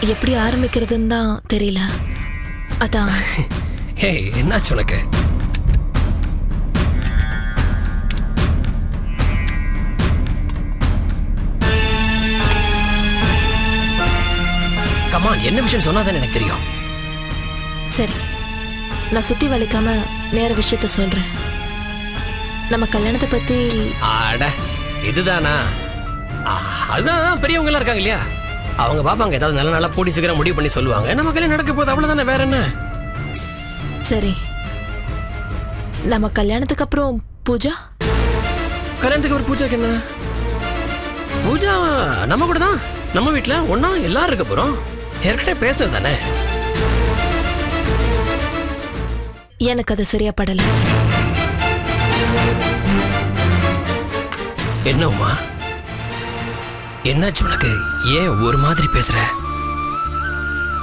எப்படி ஆரம்பிக்கிறதுன்னு தான் தெரியல. அதான். ஹே, என்னாச்சு உனக்கு? கமான், என்ன விஷயம் சொன்னாதான் எனக்கு தெரியும். சரி, நான் சுத்தி வலிக்காம நேர விஷயத்த சொல்றேன். நம்ம கல்யாணத்தை பத்தி. ஆட, இதுதானா? அதுதான் பெரியவங்க எல்லாம் இருக்காங்க இல்லையா, அவங்க பாப்பாங்க ஏதாவது நல்ல நல்லா போட்டி சீக்கிரம் முடிவு பண்ணி சொல்லுவாங்க. நம்ம கல்யாணம் நடக்க போகுது, அவ்வளவுதானே, வேற என்ன? சரி, நம்ம கல்யாணத்துக்கு அப்புறம் பூஜா. கல்யாணத்துக்கு அப்புறம் பூஜாக்கு என்ன? பூஜா நம்ம கூட தான், நம்ம வீட்டுல ஒன்னா எல்லாரும் இருக்க போறோம். ஏற்கனவே பேசுறது தானே. எனக்கு அது சரியா படல. என்ன உமா, என்னாச்சு உனக்கு? ஏன் ஒரு மாதிரி பேசுற?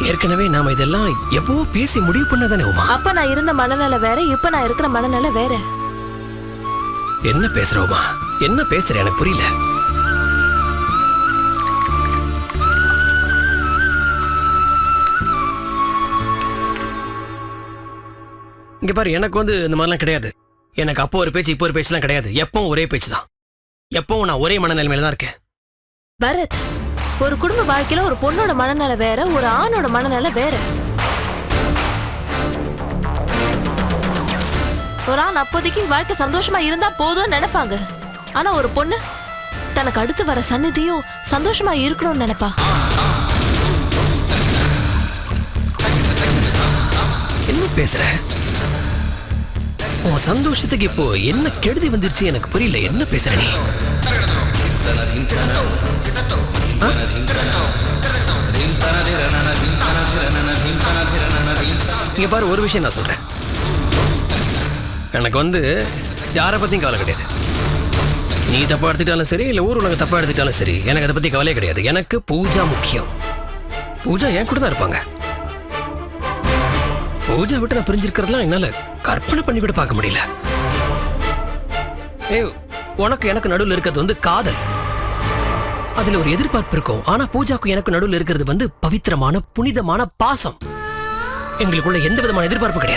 ஏற்கனவே நாம இதெல்லாம் எப்போ பேசி முடிவு பண்ணதானே உமா. அப்ப நான் இருந்த மனநிலை வேற, இப்ப நான் இருக்கிற மனநிலை வேற. என்ன பேசுற உமா? என்ன பேசுற? எனக்கு புரியல. இங்க பாரு, எனக்கு இந்த மாதிரிலாம் கிடையாது. எனக்கு அப்போ ஒரு பேச்சு இப்போ ஒரு பேச்சுலாம் கிடையாது. எப்பவும் ஒரே பேச்சு தான். எப்பவும் நான் ஒரே மனநிலைமையில தான் இருக்கேன். பரத், ஒரு குடும்ப வாழ்க்கையில ஒரு பொண்ணோட மனநிலை வேற, ஒரு ஆணோட மனநிலை வேற. ஒரு ஆண் அப்போதைக்கு வாழ்க்கை சந்தோஷமா இருந்தா போதும்னு நினைப்பாங்க. ஆனா ஒரு பொண்ணு தனக்கு அடுத்து வர சந்நிதியும் சந்தோஷமா இருக்கணும்னு நினைப்பா. என்ன பேசுற? உன் சந்தோஷத்துக்கு இப்போ என்ன கெடுதி வந்துருச்சு எனக்கு புரியல. என்ன பேசுற நீ? இங்க பாரு, ஒரு விஷயம் நான் சொல்றேன். எனக்கு யாரை பத்தியும் கவலை கிடையாது. நீ தப்பா எடுத்துட்டாலும் சரி, இல்ல ஊர் உலக தப்பா எடுத்துட்டாலும் சரி, எனக்கு அதை பத்தி கவலையே கிடையாது. எனக்கு பூஜா முக்கியம். பூஜா என் கூட தான் இருப்பாங்க. பூஜா விட்டு நான் பிரிஞ்சிருக்கிறதுலாம் என்னால கற்பனை பண்ணி கூட பார்க்க முடியல. உனக்கு எனக்கு நடுவில் இருக்கிறது காதல். அதுல ஒரு எதிர்பார்ப்பு இருக்கும். ஆனா பூஜாக்கு எனக்கு நடுவில் இருக்கிறது பவித்திரமான புனிதமான பாசம். எங்களுக்குள்ள எந்த விதமான எதிர்பார்ப்பு கிடையாது.